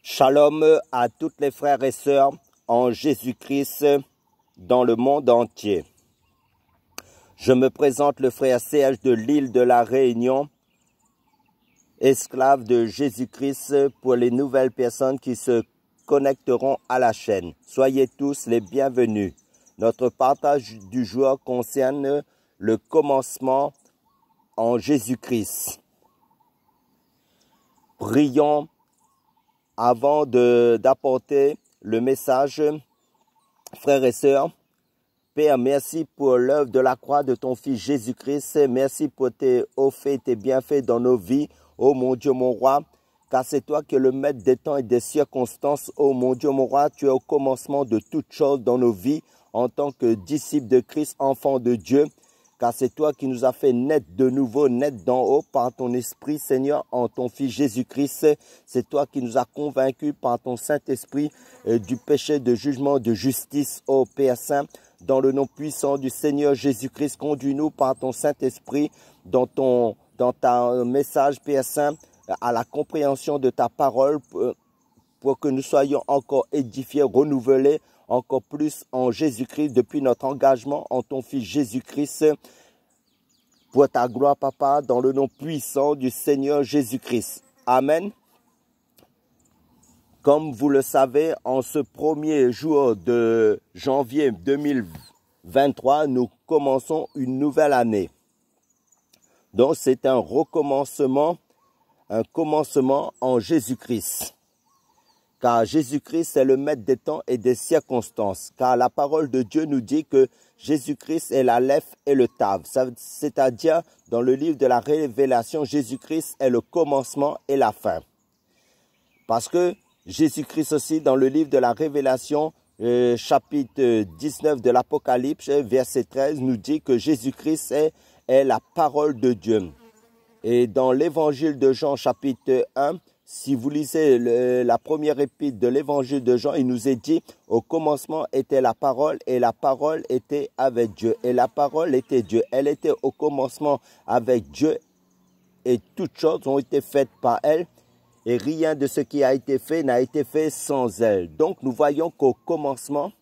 Shalom à toutes les frères et sœurs en Jésus-Christ dans le monde entier. Je me présente le frère Serge de l'île de la Réunion, esclave de Jésus-Christ pour les nouvelles personnes qui se connecteront à la chaîne. Soyez tous les bienvenus. Notre partage du jour concerne le commencement en Jésus-Christ. Prions avant d'apporter le message. Frères et sœurs, Père, merci pour l'œuvre de la croix de ton Fils Jésus-Christ. Merci pour tes hauts faits, tes bienfaits dans nos vies. Oh mon Dieu, mon roi, car c'est toi qui es le maître des temps et des circonstances. Oh mon Dieu, mon roi, tu es au commencement de toutes choses dans nos vies en tant que disciples de Christ, enfants de Dieu. Car c'est toi qui nous as fait naître de nouveau, naître d'en haut par ton esprit, Seigneur, en ton Fils Jésus-Christ. C'est toi qui nous as convaincus par ton Saint-Esprit du péché, de jugement, de justice, ô Père Saint. Dans le nom puissant du Seigneur Jésus-Christ, conduis-nous par ton Saint-Esprit dans ta message, Père Saint, à la compréhension de ta parole pour que nous soyons encore édifiés, renouvelés, encore plus en Jésus-Christ depuis notre engagement en ton Fils Jésus-Christ. Pour ta gloire, Papa, dans le nom puissant du Seigneur Jésus-Christ. Amen. Comme vous le savez, en ce premier jour de janvier 2023, nous commençons une nouvelle année. Donc, c'est un recommencement, un commencement en Jésus-Christ. Car Jésus-Christ est le maître des temps et des circonstances. Car la parole de Dieu nous dit que Jésus-Christ est l'Aleph et le Tav. C'est-à-dire, dans le livre de la Révélation, Jésus-Christ est le commencement et la fin. Parce que Jésus-Christ aussi, dans le livre de la Révélation, chapitre 19 de l'Apocalypse, verset 13, nous dit que Jésus-Christ est la parole de Dieu. Et dans l'évangile de Jean, chapitre 1, si vous lisez la première épître de l'évangile de Jean, il nous est dit, au commencement était la parole et la parole était avec Dieu. Et la parole était Dieu. Elle était au commencement avec Dieu et toutes choses ont été faites par elle. Et rien de ce qui a été fait n'a été fait sans elle. Donc nous voyons qu'au commencement,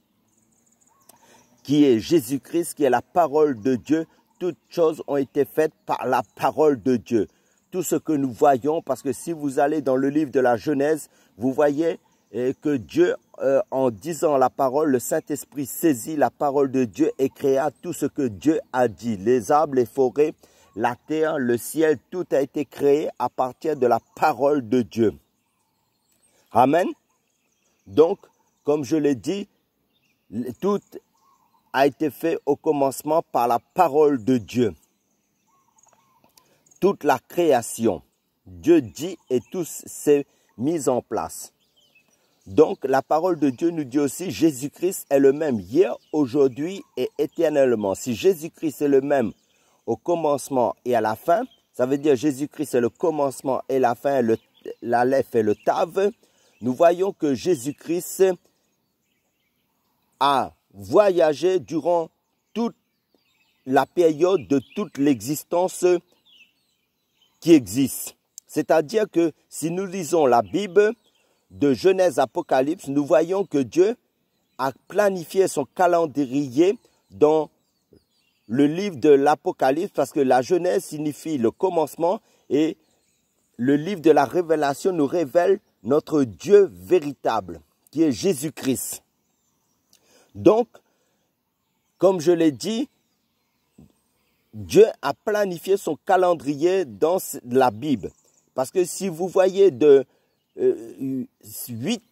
qui est Jésus-Christ, qui est la parole de Dieu, toutes choses ont été faites par la parole de Dieu. Tout ce que nous voyons, parce que si vous allez dans le livre de la Genèse, vous voyez que Dieu, en disant la parole, le Saint-Esprit saisit la parole de Dieu et créa tout ce que Dieu a dit. Les arbres, les forêts, la terre, le ciel, tout a été créé à partir de la parole de Dieu. Amen. Donc, comme je l'ai dit, tout a été fait au commencement par la parole de Dieu. Toute la création, Dieu dit et tout s'est mis en place. Donc, la parole de Dieu nous dit aussi, Jésus-Christ est le même hier, aujourd'hui et éternellement. Si Jésus-Christ est le même au commencement et à la fin, ça veut dire Jésus-Christ est le commencement et la fin, l'Aleph et le Tav. Nous voyons que Jésus-Christ a voyagé durant toute la période de toute l'existence qui existe. C'est-à-dire que si nous lisons la Bible de Genèse Apocalypse, nous voyons que Dieu a planifié son calendrier dans le livre de l'Apocalypse, parce que la Genèse signifie le commencement et le livre de la Révélation nous révèle notre Dieu véritable, qui est Jésus-Christ. Donc, comme je l'ai dit, Dieu a planifié son calendrier dans la Bible. Parce que si vous voyez de 8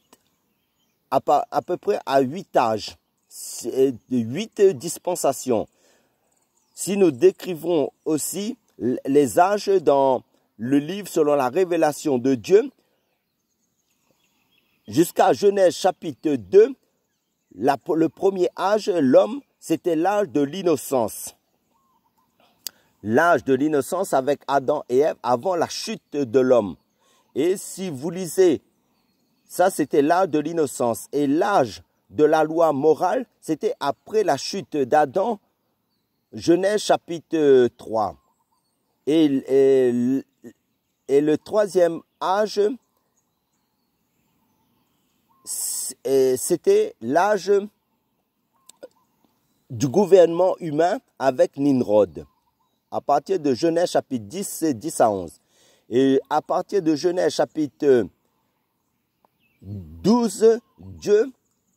à peu près à 8 âges, de 8 dispensations, si nous décrivons aussi les âges dans le livre selon la révélation de Dieu, jusqu'à Genèse chapitre 2, le premier âge, l'homme, c'était l'âge de l'innocence. L'âge de l'innocence avec Adam et Ève avant la chute de l'homme. Et si vous lisez, ça c'était l'âge de l'innocence. Et l'âge de la loi morale, c'était après la chute d'Adam, Genèse chapitre 3. Et le troisième âge, c'était l'âge du gouvernement humain avec Nimrod. À partir de Genèse chapitre 10, 10 à 11. Et à partir de Genèse chapitre 12, Dieu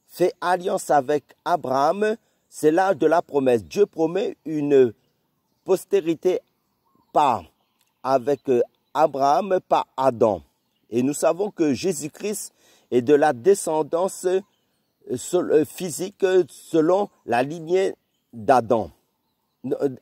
fait alliance avec Abraham. C'est l'âge de la promesse. Dieu promet une postérité avec Abraham, par Adam. Et nous savons que Jésus-Christ est de la descendance physique selon la lignée d'Adam.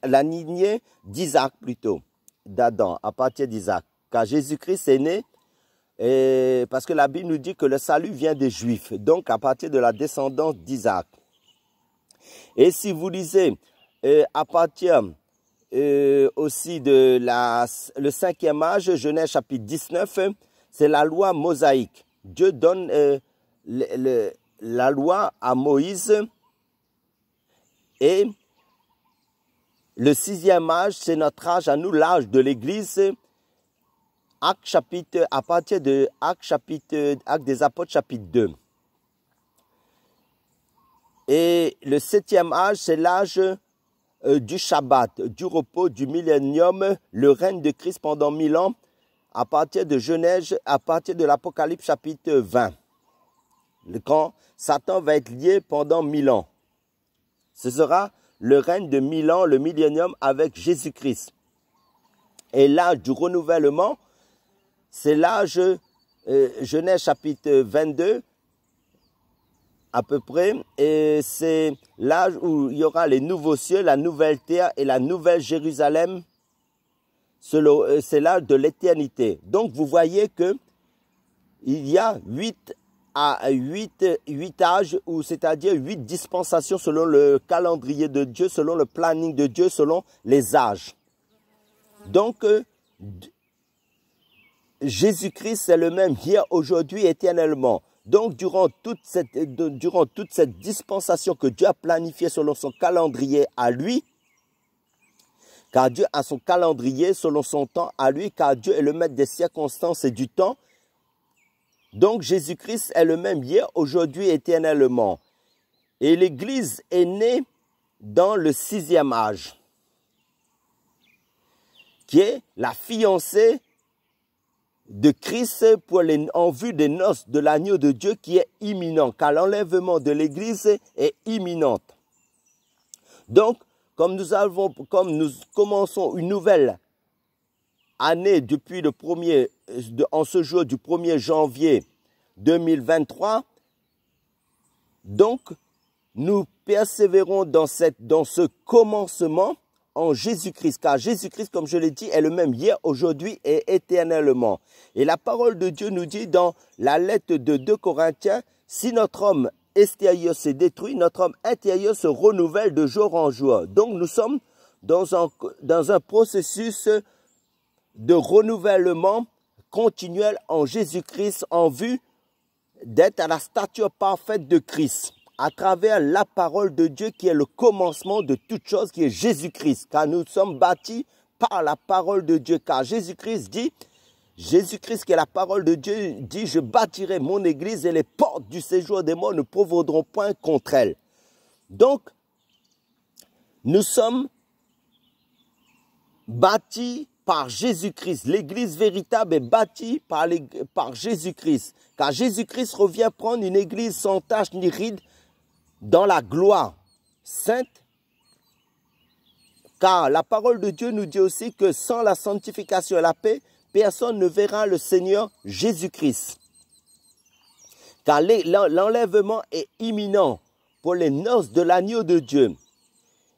La lignée d'Isaac plutôt. D'Adam, à partir d'Isaac. Car Jésus-Christ est né, parce que la Bible nous dit que le salut vient des Juifs. Donc à partir de la descendance d'Isaac. Et si vous lisez à partir aussi de le 5e âge, Genèse chapitre 19, c'est la loi mosaïque. Dieu donne la loi à Moïse. Et le 6e âge, c'est notre âge à nous, l'âge de l'Église. À partir de Actes des Apôtres chapitre 2. Et le 7e âge, c'est l'âge du Shabbat, du repos, du millénium, le règne de Christ pendant 1000 ans, à partir de Genèse, à partir de l'Apocalypse chapitre 20. Quand Satan va être lié pendant 1000 ans. Ce sera le règne de 1000 ans, le millénium avec Jésus-Christ. Et l'âge du renouvellement, c'est l'âge, Genèse chapitre 22, à peu près, et c'est l'âge où il y aura les nouveaux cieux, la nouvelle terre et la nouvelle Jérusalem. C'est l'âge de l'éternité. Donc vous voyez que il y a 8 âges, c'est-à-dire 8 dispensations selon le calendrier de Dieu, selon le planning de Dieu, selon les âges. Donc Jésus-Christ est le même hier, aujourd'hui, éternellement. Donc, durant toute cette dispensation que Dieu a planifiée selon son calendrier à lui, car Dieu a son calendrier selon son temps à lui, car Dieu est le maître des circonstances et du temps. Donc, Jésus-Christ est le même hier, aujourd'hui, éternellement. Et l'Église est née dans le 6e âge, qui est la fiancée de Christ en vue des noces de l'agneau de Dieu qui est imminent, car l'enlèvement de l'Église est imminent. Donc, comme nous commençons une nouvelle année depuis en ce jour du 1er janvier 2023, donc nous persévérons dans ce commencement en Jésus-Christ, car Jésus-Christ, comme je l'ai dit, est le même hier, aujourd'hui et éternellement. Et la parole de Dieu nous dit dans la lettre de 2 Corinthiens, si notre homme extérieur s'est détruit, notre homme intérieur se renouvelle de jour en jour. Donc nous sommes dans un processus de renouvellement continuel en Jésus-Christ en vue d'être à la stature parfaite de Christ, à travers la parole de Dieu qui est le commencement de toute chose, qui est Jésus-Christ. Car nous sommes bâtis par la parole de Dieu. Car Jésus-Christ qui est la parole de Dieu, dit, je bâtirai mon église et les portes du séjour des morts ne prévaudront point contre elle. Donc, nous sommes bâtis par Jésus-Christ. L'église véritable est bâtie par Jésus-Christ. Car Jésus-Christ revient prendre une église sans tache ni ride, dans la gloire sainte, car la parole de Dieu nous dit aussi que sans la sanctification et la paix, personne ne verra le Seigneur Jésus-Christ. Car l'enlèvement est imminent pour les noces de l'agneau de Dieu.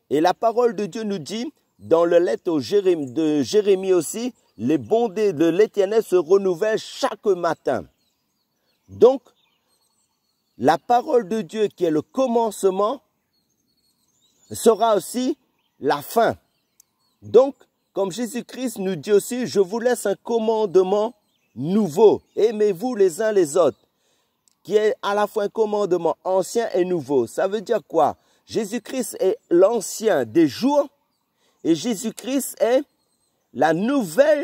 Et la parole de Dieu nous dit, dans le lettre de Jérémie aussi, les bontés de l'Éternel se renouvellent chaque matin. Donc, la parole de Dieu qui est le commencement sera aussi la fin. Donc, comme Jésus-Christ nous dit aussi, je vous laisse un commandement nouveau. Aimez-vous les uns les autres. Qui est à la fois un commandement ancien et nouveau. Ça veut dire quoi? Jésus-Christ est l'ancien des jours et Jésus-Christ est le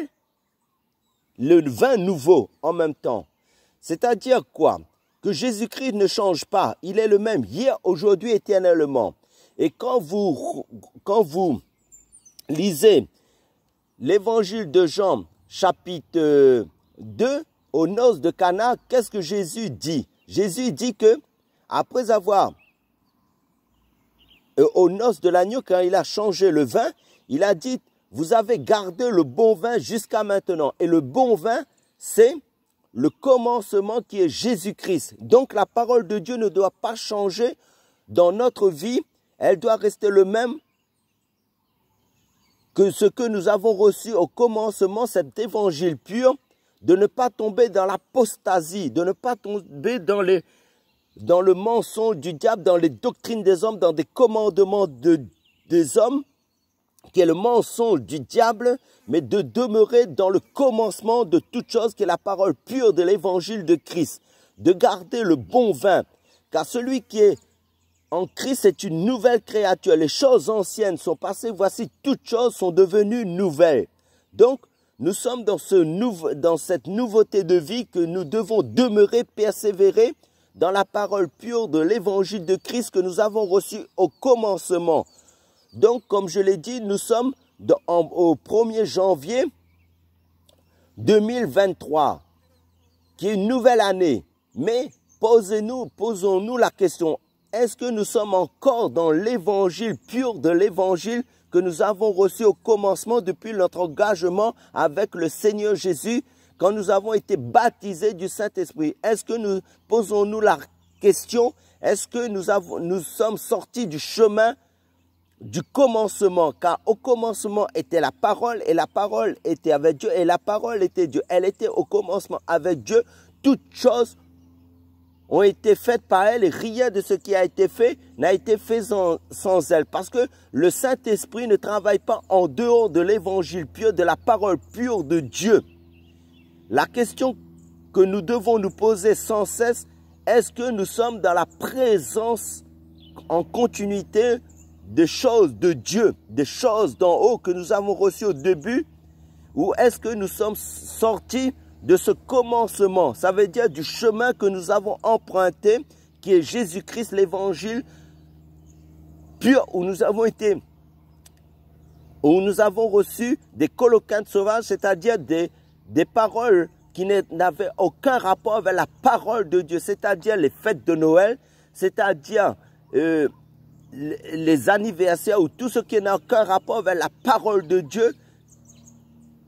vin nouveau en même temps. C'est-à-dire quoi? que Jésus-Christ ne change pas. Il est le même hier, aujourd'hui, éternellement. Et quand vous lisez l'évangile de Jean, chapitre 2, aux noces de Cana, qu'est-ce que Jésus dit? Jésus dit que, après avoir, aux noces de l'agneau, quand il a changé le vin, il a dit, vous avez gardé le bon vin jusqu'à maintenant. Et le bon vin, c'est le commencement qui est Jésus-Christ. Donc la parole de Dieu ne doit pas changer dans notre vie. Elle doit rester le même que ce que nous avons reçu au commencement, cet évangile pur, de ne pas tomber dans l'apostasie, de ne pas tomber dans le mensonge du diable, dans les doctrines des hommes, dans des commandements des hommes, qui est le mensonge du diable, mais de demeurer dans le commencement de toute chose, qui est la parole pure de l'évangile de Christ, de garder le bon vin, car celui qui est en Christ est une nouvelle créature. Les choses anciennes sont passées, voici toutes choses sont devenues nouvelles. Donc, nous sommes dans cette nouveauté de vie que nous devons demeurer, persévérer dans la parole pure de l'évangile de Christ que nous avons reçu au commencement. Donc, comme je l'ai dit, nous sommes au 1er janvier 2023, qui est une nouvelle année. Mais posons-nous la question, est-ce que nous sommes encore dans l'évangile pur de l'évangile que nous avons reçu au commencement depuis notre engagement avec le Seigneur Jésus, quand nous avons été baptisés du Saint-Esprit? Est-ce que posons-nous la question, est-ce que nous sommes sortis du chemin du commencement? Car au commencement était la parole, et la parole était avec Dieu, et la parole était Dieu. Elle était au commencement avec Dieu. Toutes choses ont été faites par elle, et rien de ce qui a été fait n'a été fait sans elle. Parce que le Saint-Esprit ne travaille pas en dehors de l'évangile pur, de la parole pure de Dieu. La question que nous devons nous poser sans cesse, est-ce que nous sommes dans la présence en continuité des choses de Dieu, des choses d'en haut que nous avons reçues au début, ou est-ce que nous sommes sortis de ce commencement? Ça veut dire du chemin que nous avons emprunté, qui est Jésus-Christ, l'évangile pur, où nous avons reçu des coloquintes sauvages, c'est-à-dire des paroles qui n'avaient aucun rapport avec la parole de Dieu, c'est-à-dire les fêtes de Noël, c'est-à-dire les anniversaires, ou tout ce qui n'a aucun rapport avec la parole de Dieu,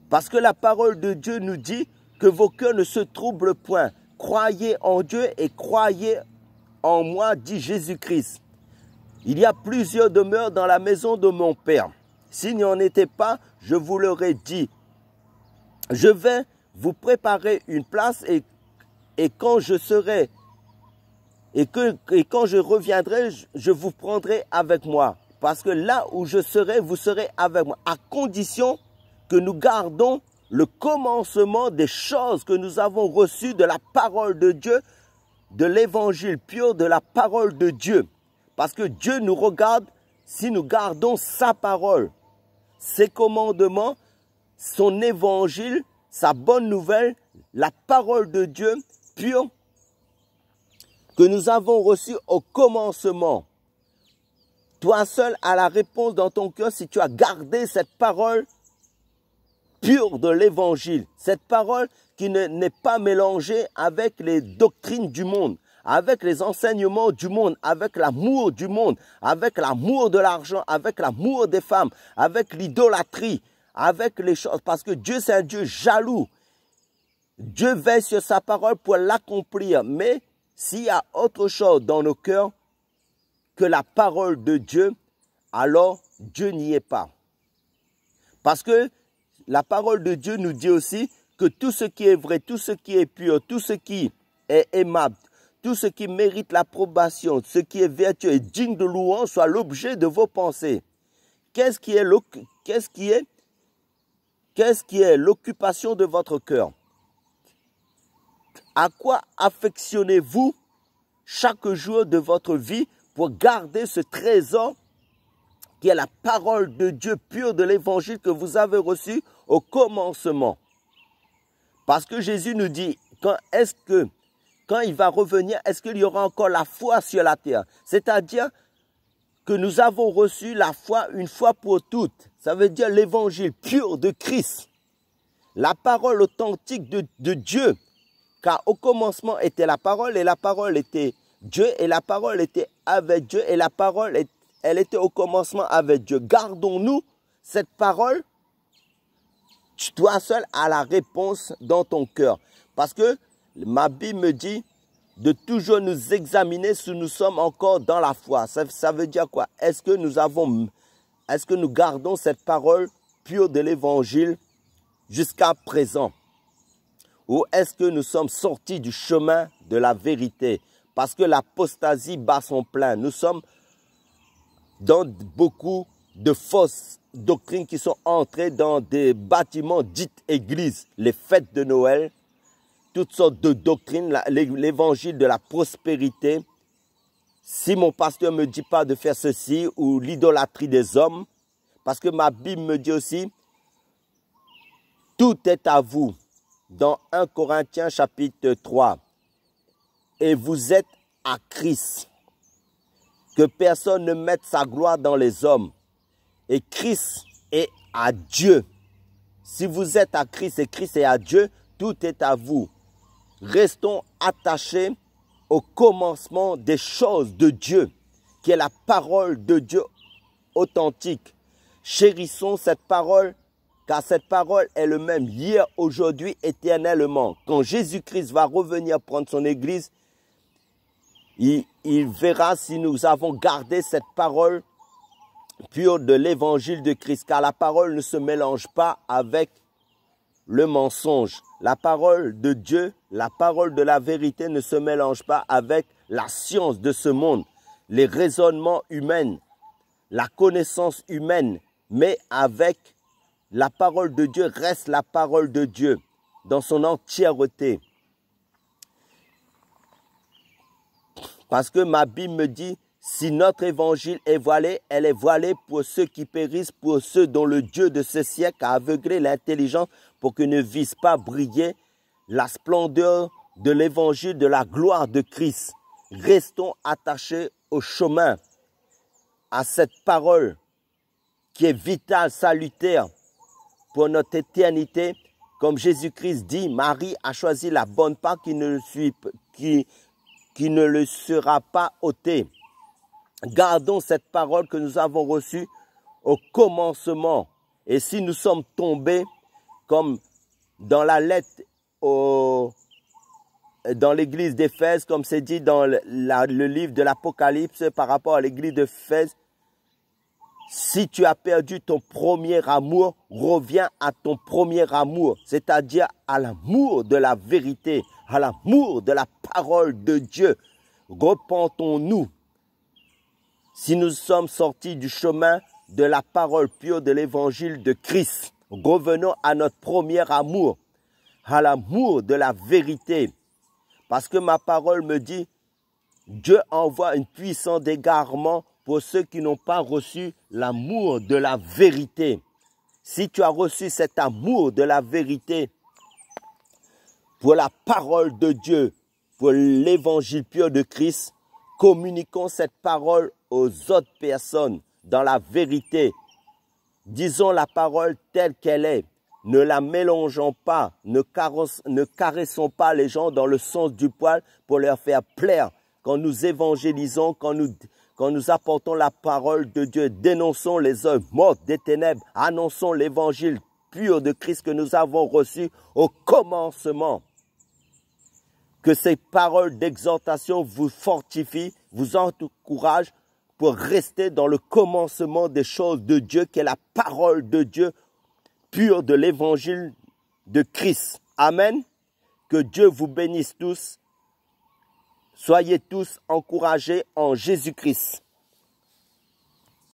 parce que la parole de Dieu nous dit que vos cœurs ne se troublent point. Croyez en Dieu et croyez en moi, dit Jésus-Christ. Il y a plusieurs demeures dans la maison de mon Père. S'il n'y en était pas, je vous l'aurais dit. Je vais vous préparer une place, et quand je serai et quand je reviendrai, je vous prendrai avec moi. Parce que là où je serai, vous serez avec moi. À condition que nous gardons le commencement des choses que nous avons reçues de la parole de Dieu, de l'évangile pur, de la parole de Dieu. Parce que Dieu nous regarde si nous gardons sa parole, ses commandements, son évangile, sa bonne nouvelle, la parole de Dieu pure, que nous avons reçu au commencement. Toi seul as la réponse dans ton cœur si tu as gardé cette parole pure de l'évangile. Cette parole qui n'est pas mélangée avec les doctrines du monde, avec les enseignements du monde, avec l'amour du monde, avec l'amour de l'argent, avec l'amour des femmes, avec l'idolâtrie, avec les choses. Parce que Dieu, c'est un Dieu jaloux. Dieu veille sur sa parole pour l'accomplir. Mais s'il y a autre chose dans nos cœurs que la parole de Dieu, alors Dieu n'y est pas. Parce que la parole de Dieu nous dit aussi que tout ce qui est vrai, tout ce qui est pur, tout ce qui est aimable, tout ce qui mérite l'approbation, ce qui est vertueux et digne de louange soit l'objet de vos pensées. Qu'est-ce qui est l'occupation de votre cœur? À quoi affectionnez-vous chaque jour de votre vie pour garder ce trésor qui est la parole de Dieu pure de l'évangile que vous avez reçu au commencement? Parce que Jésus nous dit, quand est-ce que quand il va revenir, est-ce qu'il y aura encore la foi sur la terre? C'est-à-dire que nous avons reçu la foi une fois pour toutes. Ça veut dire l'évangile pur de Christ. La parole authentique de Dieu. Car au commencement était la parole et la parole était Dieu et la parole était avec Dieu et la parole, elle était au commencement avec Dieu. Gardons-nous cette parole. Toi seul as la réponse dans ton cœur. Parce que ma Bible me dit de toujours nous examiner si nous sommes encore dans la foi. Ça veut dire quoi? Est-ce que nous gardons cette parole pure de l'évangile jusqu'à présent? Ou est-ce que nous sommes sortis du chemin de la vérité? Parce que l'apostasie bat son plein. Nous sommes dans beaucoup de fausses doctrines qui sont entrées dans des bâtiments dits églises. Les fêtes de Noël, toutes sortes de doctrines, l'évangile de la prospérité. Si mon pasteur ne me dit pas de faire ceci, ou l'idolâtrie des hommes, parce que ma Bible me dit aussi, tout est à vous. Dans 1 Corinthiens chapitre 3, et vous êtes à Christ, que personne ne mette sa gloire dans les hommes, et Christ est à Dieu. Si vous êtes à Christ et Christ est à Dieu, tout est à vous. Restons attachés au commencement des choses de Dieu, qui est la parole de Dieu authentique. Chérissons cette parole, car cette parole est le même hier, aujourd'hui, éternellement. Quand Jésus-Christ va revenir prendre son église, il verra si nous avons gardé cette parole pure de l'évangile de Christ. Car la parole ne se mélange pas avec le mensonge. La parole de Dieu, la parole de la vérité ne se mélange pas avec la science de ce monde, les raisonnements humains, la connaissance humaine, mais avec la parole de Dieu reste la parole de Dieu dans son entièreté. Parce que ma Bible me dit, si notre évangile est voilé, elle est voilée pour ceux qui périssent, pour ceux dont le Dieu de ce siècle a aveuglé l'intelligence pour qu'ils ne visent pas briller la splendeur de l'évangile de la gloire de Christ. Restons attachés au chemin, à cette parole qui est vitale, salutaire pour notre éternité. Comme Jésus-Christ dit, Marie a choisi la bonne part qui ne le sera pas ôtée. Gardons cette parole que nous avons reçue au commencement. Et si nous sommes tombés, comme dans la lettre dans l'église d'Éphèse, comme c'est dit dans le livre de l'Apocalypse par rapport à l'église d'Éphèse, si tu as perdu ton premier amour, reviens à ton premier amour, c'est-à-dire à l'amour de la vérité, à l'amour de la parole de Dieu. Repentons-nous. Si nous sommes sortis du chemin de la parole pure de l'évangile de Christ, revenons à notre premier amour, à l'amour de la vérité. Parce que ma parole me dit, Dieu envoie une puissance d'égarement pour ceux qui n'ont pas reçu l'amour de la vérité. Si tu as reçu cet amour de la vérité, pour la parole de Dieu, pour l'évangile pur de Christ, communiquons cette parole aux autres personnes dans la vérité. Disons la parole telle qu'elle est. Ne la mélangeons pas, ne caressons pas les gens dans le sens du poil pour leur faire plaire. Quand nous évangélisons, quand nous apportons la parole de Dieu, dénonçons les œuvres mortes des ténèbres, annonçons l'évangile pur de Christ que nous avons reçu au commencement. Que ces paroles d'exhortation vous fortifient, vous encouragent pour rester dans le commencement des choses de Dieu, qui est la parole de Dieu pure de l'évangile de Christ. Amen. Que Dieu vous bénisse tous. Soyez tous encouragés en Jésus-Christ.